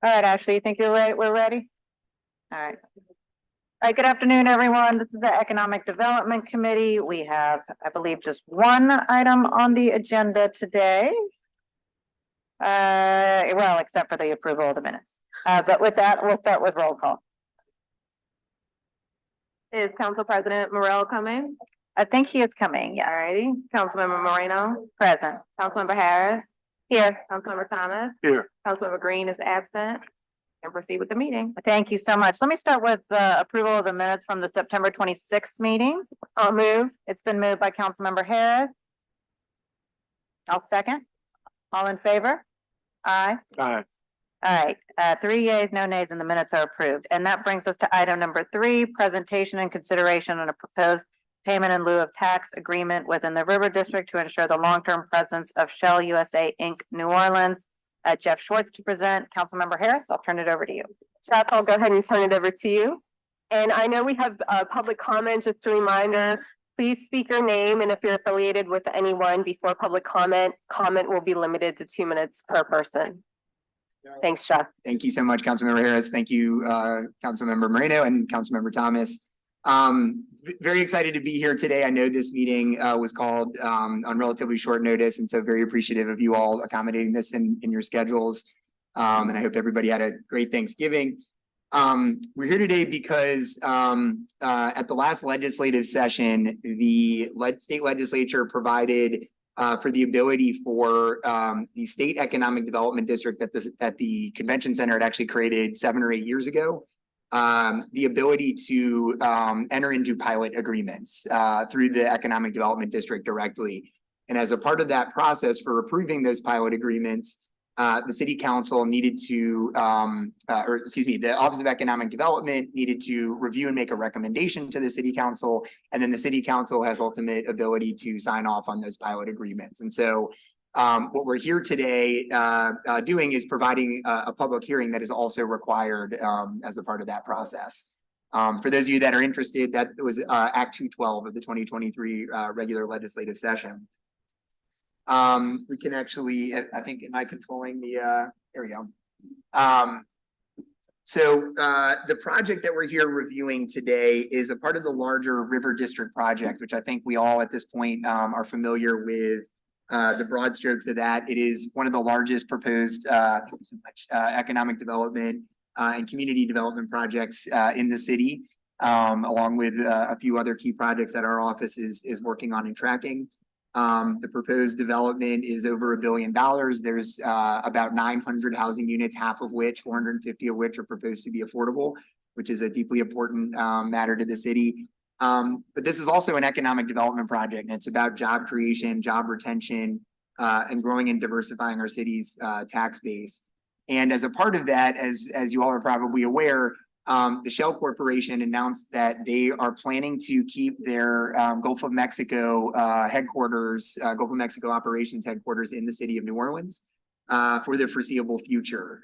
All right, Ashley, you think you're ready? We're ready? All right. All right, good afternoon, everyone. This is the Economic Development Committee. We have, I believe, just one item on the agenda today. Well, except for the approval of the minutes. But with that, we'll start with roll call. Is Council President Morrell coming? I think he is coming. Yeah. All righty. Councilmember Moreno, Present. Councilmember Harris, Here. Councilmember Thomas, Here. Councilmember Green is absent. And proceed with the meeting. Thank you so much. Let me start with the approval of the minutes from the September 26th meeting. I'll move. It's been moved by Councilmember Harris. I'll second. All in favor? Aye. Aye. All right, 3 yeas, no nays, and the minutes are approved. And that brings us to item number 3, presentation and consideration on a proposed payment in lieu of tax agreement within the River District to ensure the long-term presence of Shell USA Inc. New Orleans. Jeff Schwartz to present. Councilmember Harris, I'll turn it over to you. Jeff, I'll go ahead and turn it over to you. And I know we have public comment, just a reminder, please speak your name and if you're affiliated with anyone before public comment will be limited to 2 minutes per person. Thanks, Jeff. Thank you so much, Councilmember Harris. Thank you, Councilmember Moreno and Councilmember Thomas. Very excited to be here today. I know this meeting was called on relatively short notice, and so very appreciative of you all accommodating this in your schedules. And I hope everybody had a great Thanksgiving. We're here today because at the last legislative session, the state legislature provided for the ability for the state economic development district that the convention center had actually created 7 or 8 years ago, the ability to enter into pilot agreements through the economic development district directly. And as a part of that process for approving those pilot agreements, the city council needed to, the Office of Economic Development needed to review and make a recommendation to the city council. And then the city council has ultimate ability to sign off on those pilot agreements. And so what we're here today doing is providing a public hearing that is also required as a part of that process. For those of you that are interested, that was Act 212 of the 2023 regular legislative session. We can actually, I think, am I controlling the, there we go. So the project that we're here reviewing today is a part of the larger River District project, which I think we all at this point are familiar with the broad strokes of that. It is one of the largest proposed economic development and community development projects in the city, along with a few other key projects that our office is working on and tracking. The proposed development is over $1 billion. There's about 900 housing units, half of which, 450 of which are proposed to be affordable, which is a deeply important matter to the city. But this is also an economic development project, and it's about job creation, job retention, and growing and diversifying our city's tax base. And as a part of that, as you all are probably aware, the Shell Corporation announced that they are planning to keep their Gulf of Mexico headquarters, Gulf of Mexico operations headquarters in the city of New Orleans for the foreseeable future.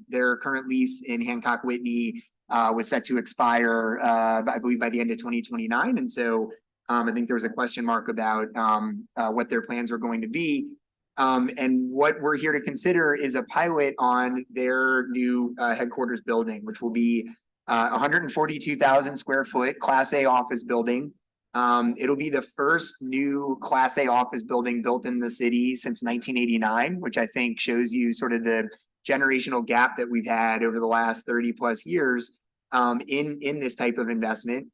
Their current lease in Hancock Whitney was set to expire, I believe, by the end of 2029. And so I think there was a question mark about what their plans were going to be. And what we're here to consider is a pilot on their new headquarters building, which will be 142,000 square foot Class A office building. It'll be the first new Class A office building built in the city since 1989, which I think shows you sort of the generational gap that we've had over the last 30 plus years in this type of investment.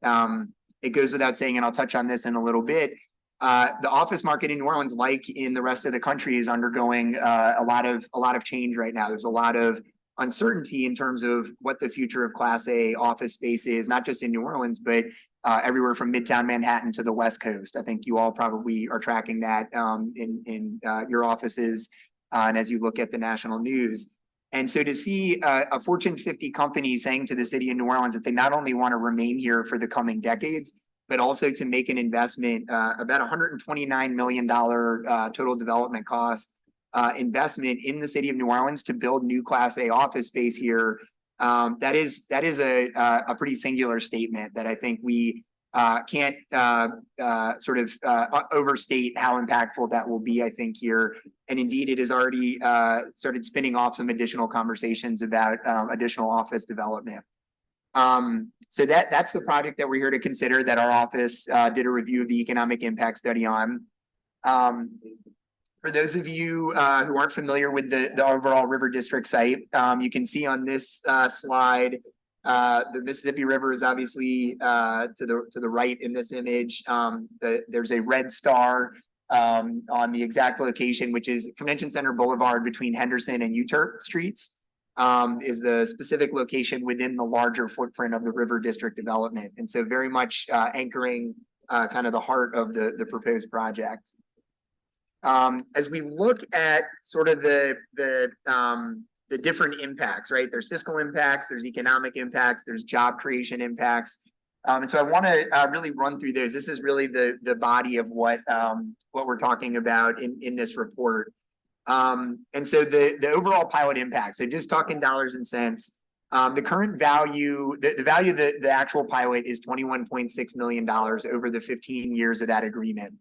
It goes without saying, and I'll touch on this in a little bit, the office market in New Orleans, like in the rest of the country, is undergoing a lot of change right now. There's a lot of uncertainty in terms of what the future of Class A office space is, not just in New Orleans, but everywhere from Midtown Manhattan to the West Coast. I think you all probably are tracking that in your offices and as you look at the national news. And so to see a Fortune 50 company saying to the city of New Orleans that they not only want to remain here for the coming decades, but also to make an investment, about $129 million total development cost investment in the city of New Orleans to build new Class A office space here. That is a pretty singular statement that I think we can't sort of overstate how impactful that will be, I think, here. And indeed, it has already started spinning off some additional conversations about additional office development. So that's the project that we're here to consider, that our office did a review of the economic impact study on. For those of you who aren't familiar with the overall River District site, you can see on this slide, the Mississippi River is obviously to the right in this image. There's a red star on the exact location, which is Convention Center Boulevard between Henderson and Utert Streets, is the specific location within the larger footprint of the River District development. And so very much anchoring kind of the heart of the proposed project. As we look at sort of the different impacts, right? There's fiscal impacts, there's economic impacts, there's job creation impacts. And so I want to really run through those. This is really the body of what we're talking about in this report. And so the overall pilot impact, so just talking dollars and cents, the current value, the value of the actual pilot is $21.6 million over the 15 years of that agreement.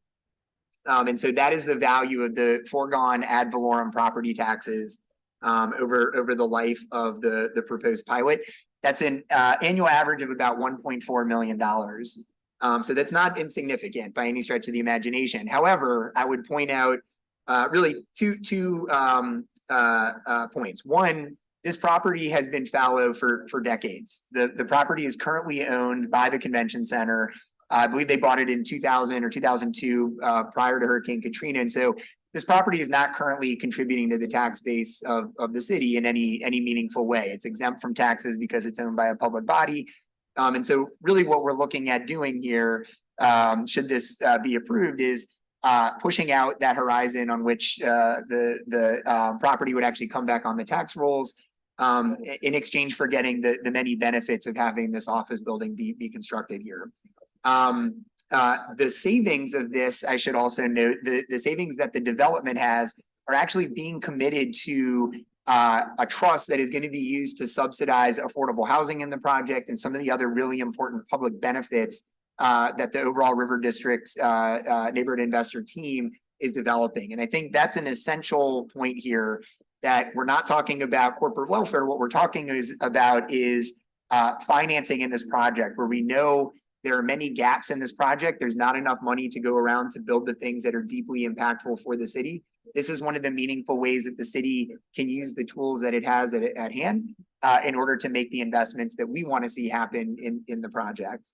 And so that is the value of the foregone ad valorem property taxes over the life of the proposed pilot. That's an annual average of about $1.4 million. So that's not insignificant by any stretch of the imagination. However, I would point out really two points. One, this property has been fallow for decades. The property is currently owned by the Convention Center. I believe they bought it in 2000 or 2002 prior to Hurricane Katrina. And so this property is not currently contributing to the tax base of the city in any meaningful way. It's exempt from taxes because it's owned by a public body. And so really what we're looking at doing here, should this be approved, is pushing out that horizon on which the property would actually come back on the tax rolls in exchange for getting the many benefits of having this office building be constructed here. The savings of this, I should also note, the savings that the development has are actually being committed to a trust that is going to be used to subsidize affordable housing in the project and some of the other really important public benefits that the overall River District's neighborhood investor team is developing. And I think that's an essential point here, that we're not talking about corporate welfare. What we're talking about is financing in this project, where we know there are many gaps in this project. There's not enough money to go around to build the things that are deeply impactful for the city. This is one of the meaningful ways that the city can use the tools that it has at hand in order to make the investments that we want to see happen in the project.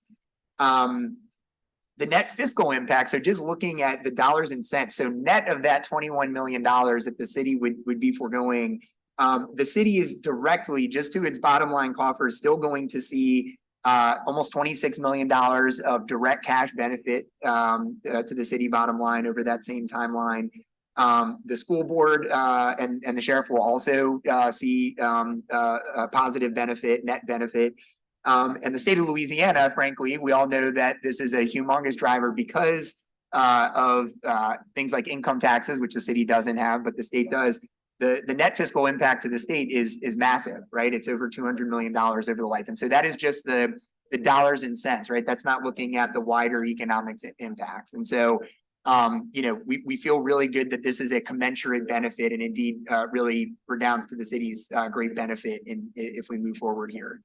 The net fiscal impact, so just looking at the dollars and cents, so net of that $21 million that the city would be foregoing, the city is directly, just to its bottom line coffers, still going to see almost $26 million of direct cash benefit to the city bottom line over that same timeline. The school board and the sheriff will also see a positive benefit, net benefit. And the state of Louisiana, frankly, we all know that this is a humongous driver because of things like income taxes, which the city doesn't have, but the state does. The net fiscal impact to the state is massive, right? It's over $200 million over the life. And so that is just the dollars and cents, right? That's not looking at the wider economics impacts. And so, you know, we feel really good that this is a commensurate benefit, and indeed really redounds to the city's great benefit if we move forward here.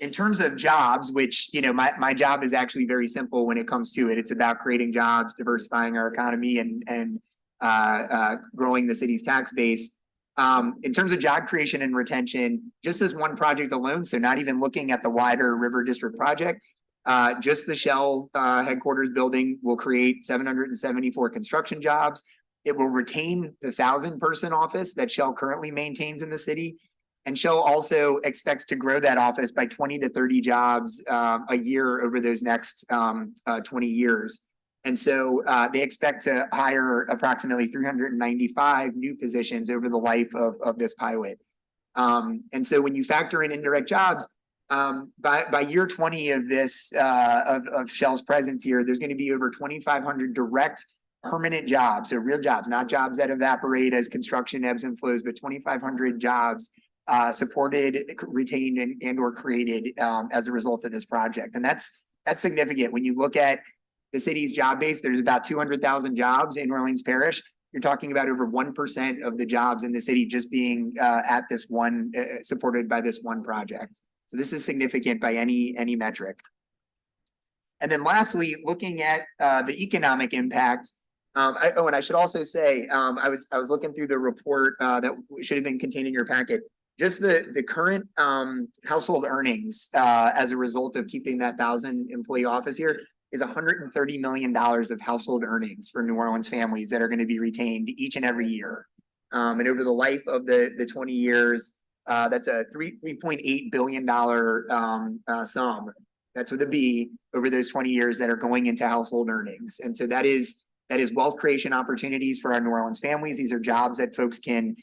In terms of jobs, which, you know, my job is actually very simple when it comes to it. It's about creating jobs, diversifying our economy, and growing the city's tax base. In terms of job creation and retention, just this one project alone, so not even looking at the wider River District project, just the Shell headquarters building will create 774 construction jobs. It will retain the 1,000-person office that Shell currently maintains in the city. And Shell also expects to grow that office by 20 to 30 jobs a year over those next 20 years. And so they expect to hire approximately 395 new positions over the life of this pilot. And so when you factor in indirect jobs, by year 20 of this, of Shell's presence here, there's going to be over 2,500 direct permanent jobs. So real jobs, not jobs that evaporate as construction ebbs and flows, but 2,500 jobs supported, retained, and or created as a result of this project. And that's that's significant. When you look at the city's job base, there's about 200,000 jobs in Orleans Parish. You're talking about over 1% of the jobs in the city just being at this one, supported by this one project. So this is significant by any metric. And then lastly, looking at the economic impact. And I should also say, I was looking through the report that should have been contained in your packet. Just the current household earnings as a result of keeping that 1,000 employee office here is $130 million of household earnings for New Orleans families that are going to be retained each and every year. And over the life of the 20 years, that's a $3.8 billion sum. That's with a B over those 20 years that are going into household earnings. And so that is wealth creation opportunities for our New Orleans families. These are jobs that folks can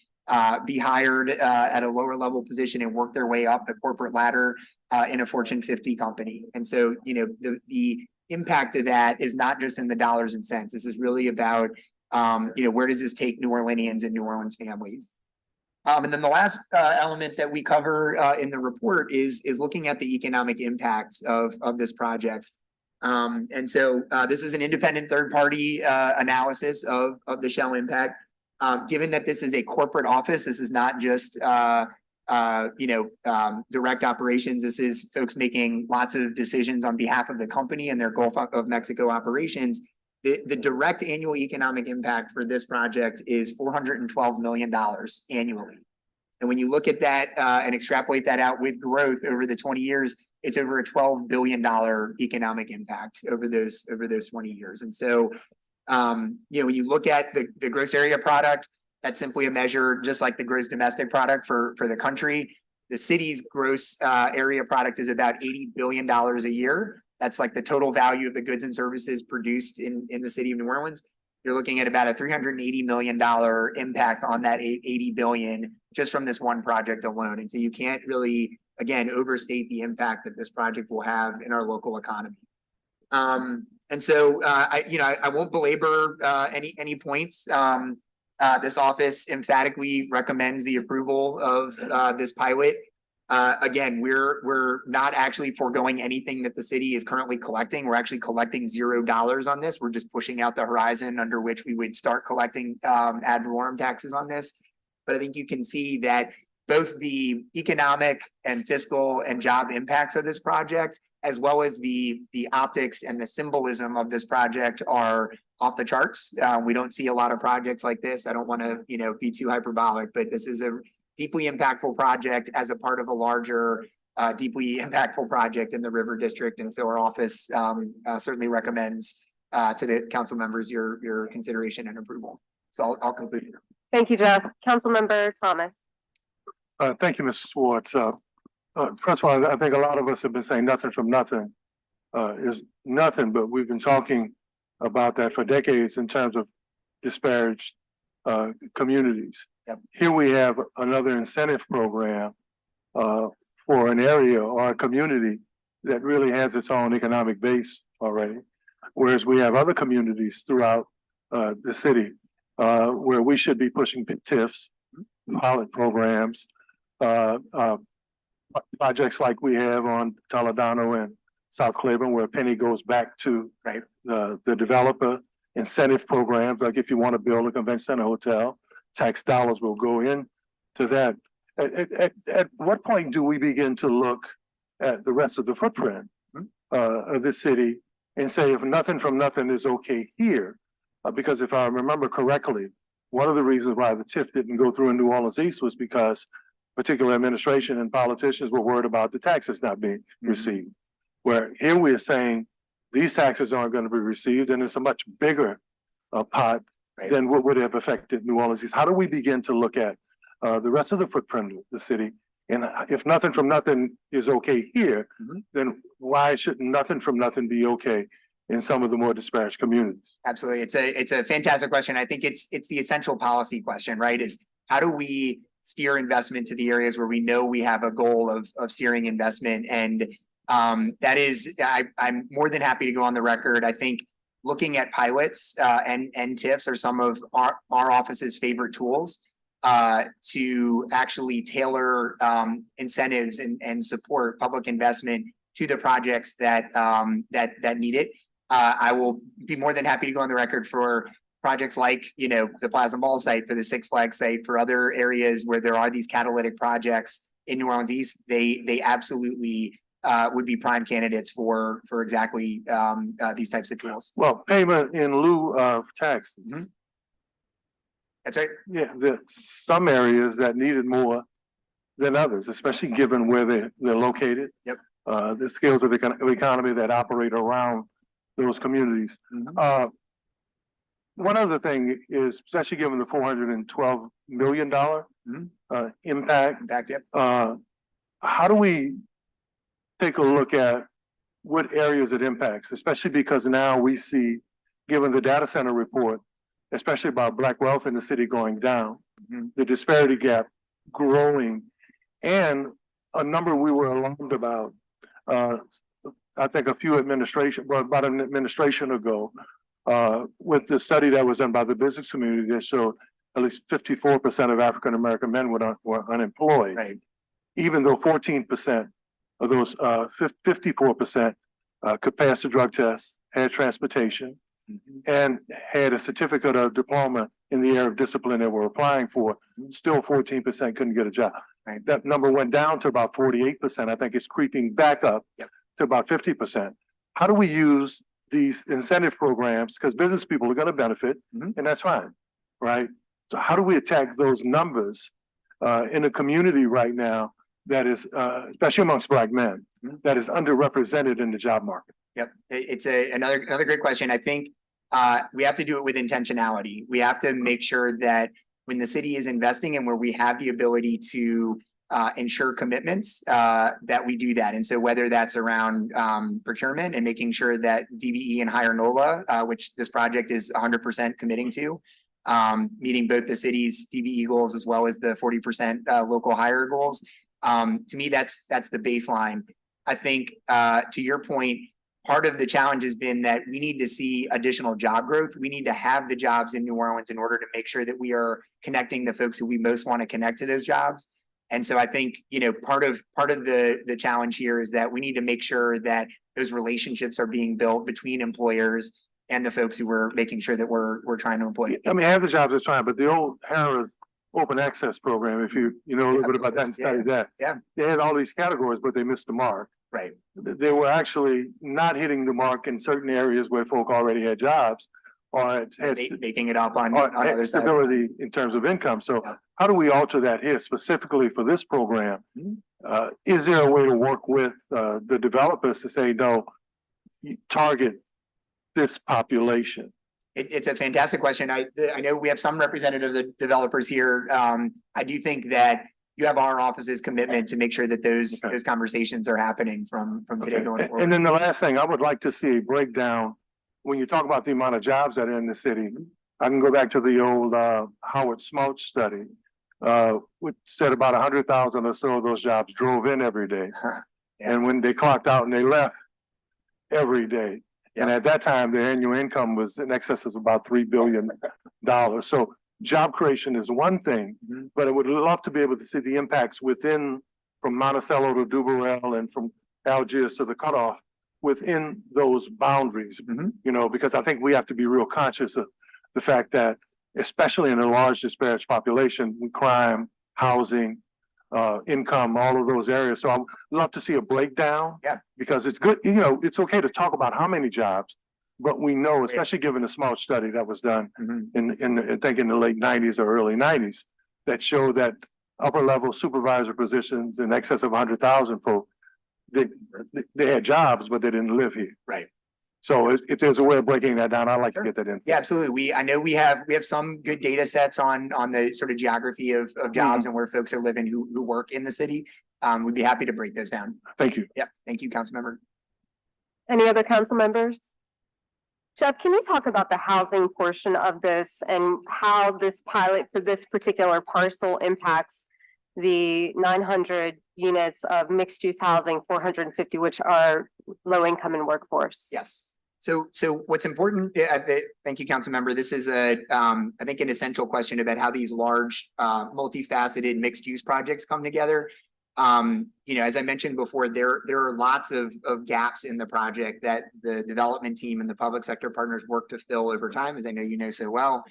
be hired at a lower level position and work their way up the corporate ladder in a Fortune 50 company. And so, you know, the impact of that is not just in the dollars and cents. This is really about, you know, where does this take New Orleanians and New Orleans families? And then the last element that we cover in the report is looking at the economic impacts of this project. And so this is an independent third-party analysis of the shell impact. Given that this is a corporate office, this is not just direct operations. This is folks making lots of decisions on behalf of the company and their Gulf of Mexico operations. The direct annual economic impact for this project is $412 million annually. And when you look at that and extrapolate that out with growth over the 20 years, it's over a $12 billion economic impact over those 20 years. And so, you know, when you look at the gross area product, that's simply a measure just like the gross domestic product for the country. The city's gross area product is about $80 billion a year. That's like the total value of the goods and services produced in the city of New Orleans. You're looking at about a $380 million impact on that $80 billion just from this one project alone. And so you can't really, again, overstate the impact that this project will have in our local economy. And so, I won't belabor any points. This office emphatically recommends the approval of this pilot. Again, we're not actually foregoing anything that the city is currently collecting. We're actually collecting $0 on this. We're just pushing out the horizon under which we would start collecting ad valorem taxes on this. But I think you can see that both the economic and fiscal and job impacts of this project, as well as the optics and the symbolism of this project, are off the charts. We don't see a lot of projects like this. I don't want to, be too hyperbolic, but this is a deeply impactful project as a part of a larger, deeply impactful project in the River District. And so our office certainly recommends to the council members your consideration and approval. So I'll conclude here. Thank you, Jeff. Councilmember Thomas. Thank you, Mr. Swartz. First of all, I think a lot of us have been saying nothing from nothing is nothing, but we've been talking about that for decades in terms of disparaged communities. Yep. Here we have another incentive program for an area or a community that really has its own economic base already, whereas we have other communities throughout the city where we should be pushing TIFs, pilot programs, projects like we have on Toledano and South Claiborne, where a penny goes back to the developer. Incentive programs, like if you want to build a convention center hotel, tax dollars will go in to that. At what point do we begin to look at the rest of the footprint of the city and say, if nothing from nothing is okay here? Because if I remember correctly, one of the reasons why the TIF didn't go through in New Orleans East was because particular administration and politicians were worried about the taxes not being received. Where here we are saying these taxes aren't going to be received, and it's a much bigger pot than what would have affected New Orleans East. How do we begin to look at the rest of the footprint of the city? And if nothing from nothing is okay here, then why should nothing from nothing be okay in some of the more disparaged communities? Absolutely. It's a fantastic question. I think it's the essential policy question, right? Is how do we steer investment to the areas where we know we have a goal of steering investment? And that is, I'm more than happy to go on the record. I think looking at pilots and TIFs are some of our office's favorite tools to actually tailor incentives and support public investment to the projects that that need it. I will be more than happy to go on the record for projects like, the Plaza Mall site, for the Six Flags site, for other areas where there are these catalytic projects in New Orleans East. They absolutely would be prime candidates for exactly these types of tools. Well, payment in lieu of tax. That's right. Yeah, there's some areas that needed more than others, especially given where they're located. Yep. The skills of economy that operate around those communities. One other thing is, especially given the $412 million impact, Yep. how do we take a look at what areas it impacts, especially because now we see, given the data center report, especially about Black wealth in the city going down, the disparity gap growing, and a number we were alarmed about. I think about an administration ago, with the study that was done by the business community that showed at least 54% of African American men were unemployed. Right. Even though 14% of those 54% could pass the drug test, had transportation, and had a certificate of diploma in the area of discipline they were applying for, still 14% couldn't get a job. Right. That number went down to about 48%. I think it's creeping back up to about 50%. How do we use these incentive programs? Because business people are going to benefit, and that's fine, right? So how do we attack those numbers in a community right now that is, especially amongst Black men, that is underrepresented in the job market? Yep, it's another great question. I think we have to do it with intentionality. We have to make sure that when the city is investing and where we have the ability to ensure commitments, that we do that. And so whether that's around procurement and making sure that DBE and Hire NOLA, which this project is 100% committing to, meeting both the city's DBE goals as well as the 40% local hire goals. To me, that's the baseline. I think to your point, part of the challenge has been that we need to see additional job growth. We need to have the jobs in New Orleans in order to make sure that we are connecting the folks who we most want to connect to those jobs. And so I think, part of the challenge here is that we need to make sure that those relationships are being built between employers and the folks who we're making sure that we're trying to employ. I mean, half the jobs is fine, but the old Harris open access program, if you know a little bit about that and study that, they had all these categories, but they missed the mark. Right. They were actually not hitting the mark in certain areas where folk already had jobs or had making it up on had other stability in terms of income. So how do we alter that here specifically for this program? Is there a way to work with the developers to say, no, target this population? It's a fantastic question. I know we have some representative of the developers here. I do think that you have our office's commitment to make sure that those conversations are happening from today going forward. And then the last thing, I would like to see a breakdown when you talk about the amount of jobs that are in the city. I can go back to the old Howard Schmaltz study, which said about 100,000 or so of those jobs drove in every day. And when they clocked out and they left every day. And at that time, their annual income was in excess of about $3 billion. So job creation is one thing, but I would love to be able to see the impacts within, from Monticello to Dubarel and from Algiers to the cutoff within those boundaries, because I think we have to be real conscious of the fact that, especially in a large disparate population, crime, housing, income, all of those areas. So I'd love to see a breakdown. Because it's good, it's okay to talk about how many jobs, but we know, especially given the small study that was done I think in the late 90s or early 90s, that showed that upper level supervisor positions in excess of 100,000 folk, they had jobs, but they didn't live here. Right. So if there's a way of breaking that down, I'd like to get that in. Yeah, absolutely. I know we have some good data sets on the sort of geography of jobs and where folks are living who work in the city. We'd be happy to break those down. Thank you. Yeah, thank you, council member. Any other council members? Jeff, can you talk about the housing portion of this and how this pilot for this particular parcel impacts the 900 units of mixed use housing, 450, which are low income and workforce? Yes. So what's important, thank you, council member. This is I think an essential question about how these large, multifaceted mixed use projects come together. As I mentioned before, there are lots of gaps in the project that the development team and the public sector partners work to fill over time, as I know you know so well.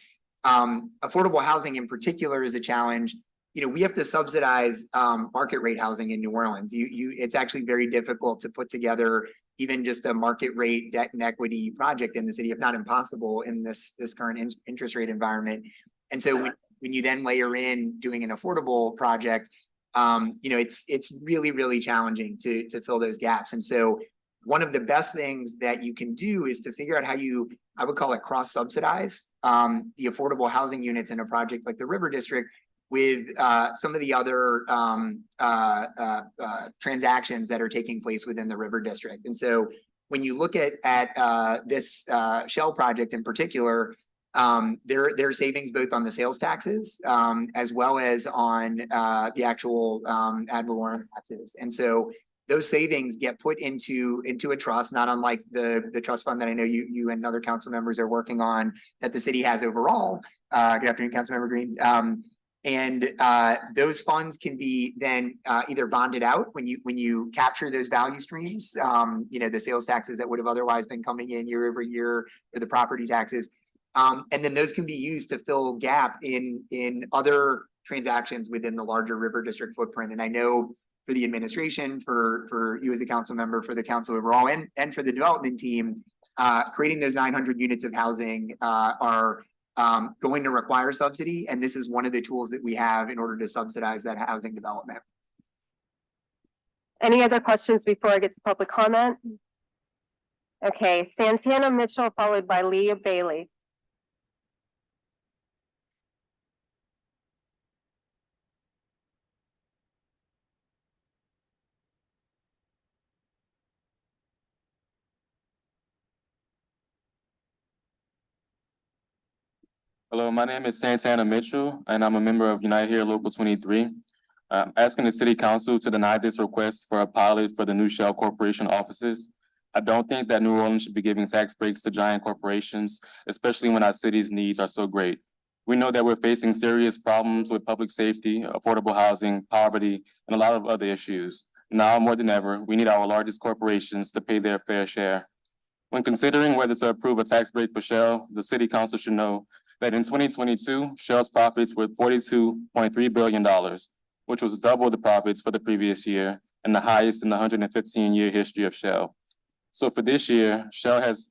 Affordable housing in particular is a challenge. We have to subsidize market rate housing in New Orleans. It's actually very difficult to put together even just a market rate debt and equity project in the city, if not impossible in this current interest rate environment. And so when you then layer in doing an affordable project, it's really, really challenging to fill those gaps. And so one of the best things that you can do is to figure out how I would call it cross subsidize the affordable housing units in a project like the River District with some of the other transactions that are taking place within the River District. And so when you look at this Shell project in particular, there are savings both on the sales taxes as well as on the actual ad valorem taxes. And so those savings get put into a trust, not unlike the trust fund that I know you and other council members are working on that the city has overall. Good afternoon, Councilmember Green. And those funds can be then either bonded out when you capture those value streams, the sales taxes that would have otherwise been coming in year over year, or the property taxes. And then those can be used to fill gap in other transactions within the larger River District footprint. And I know for the administration, for you as a council member, for the council overall, and for the development team, creating those 900 units of housing are going to require subsidy. And this is one of the tools that we have in order to subsidize that housing development. Any other questions before I get to public comment? Okay, Santana Mitchell, followed by Leah Bailey. Hello, my name is Santana Mitchell, and I'm a member of United Here Local 23. I'm asking the City Council to deny this request for a pilot for the new Shell Corporation offices. I don't think that New Orleans should be giving tax breaks to giant corporations, especially when our city's needs are so great. We know that we're facing serious problems with public safety, affordable housing, poverty, and a lot of other issues. Now more than ever, we need our largest corporations to pay their fair share. When considering whether to approve a tax break for Shell, the City Council should know that in 2022, Shell's profits were $42.3 billion, which was double the profits for the previous year and the highest in the 115-year history of Shell. So for this year, Shell has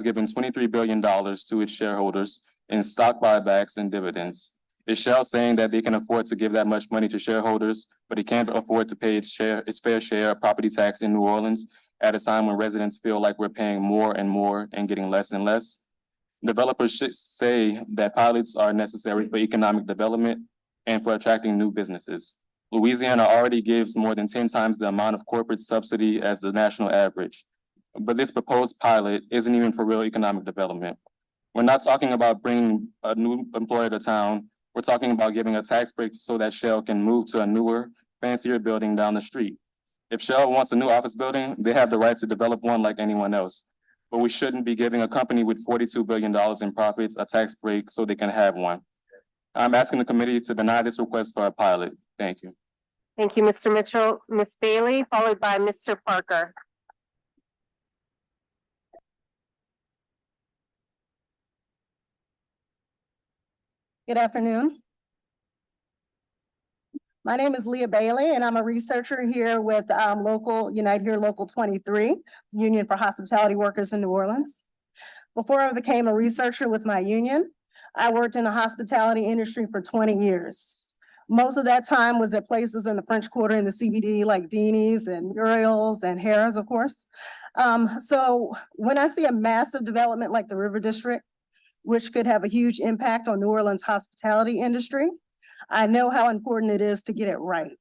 given $23 billion to its shareholders in stock buybacks and dividends. Is Shell saying that they can afford to give that much money to shareholders, but it can't afford to pay its fair share of property tax in New Orleans at a time when residents feel like we're paying more and more and getting less and less? Developers should say that pilots are necessary for economic development and for attracting new businesses. Louisiana already gives more than 10 times the amount of corporate subsidy as the national average. But this proposed pilot isn't even for real economic development. We're not talking about bringing a new employer to town. We're talking about giving a tax break so that Shell can move to a newer, fancier building down the street. If Shell wants a new office building, they have the right to develop one like anyone else. But we shouldn't be giving a company with $42 billion in profits a tax break so they can have one. I'm asking the committee to deny this request for a pilot. Thank you. Thank you, Mr. Mitchell. Ms. Bailey, followed by Mr. Parker. Good afternoon. My name is Leah Bailey, and I'm a researcher here with United Here Local 23, Union for Hospitality Workers in New Orleans. Before I became a researcher with my union, I worked in the hospitality industry for 20 years. Most of that time was at places in the French Quarter in the CBD like Dini's and Muriel's and Harrah's, of course. So when I see a massive development like the River District, which could have a huge impact on New Orleans' hospitality industry, I know how important it is to get it right.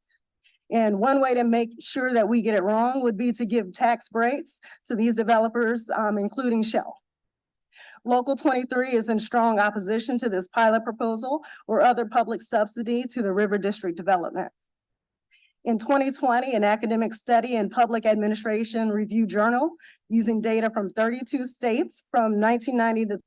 And one way to make sure that we get it wrong would be to give tax breaks to these developers, including Shell. Local 23 is in strong opposition to this pilot proposal or other public subsidy to the River District development. In 2020, an academic study in Public Administration Review Journal using data from 32 states from 1990 to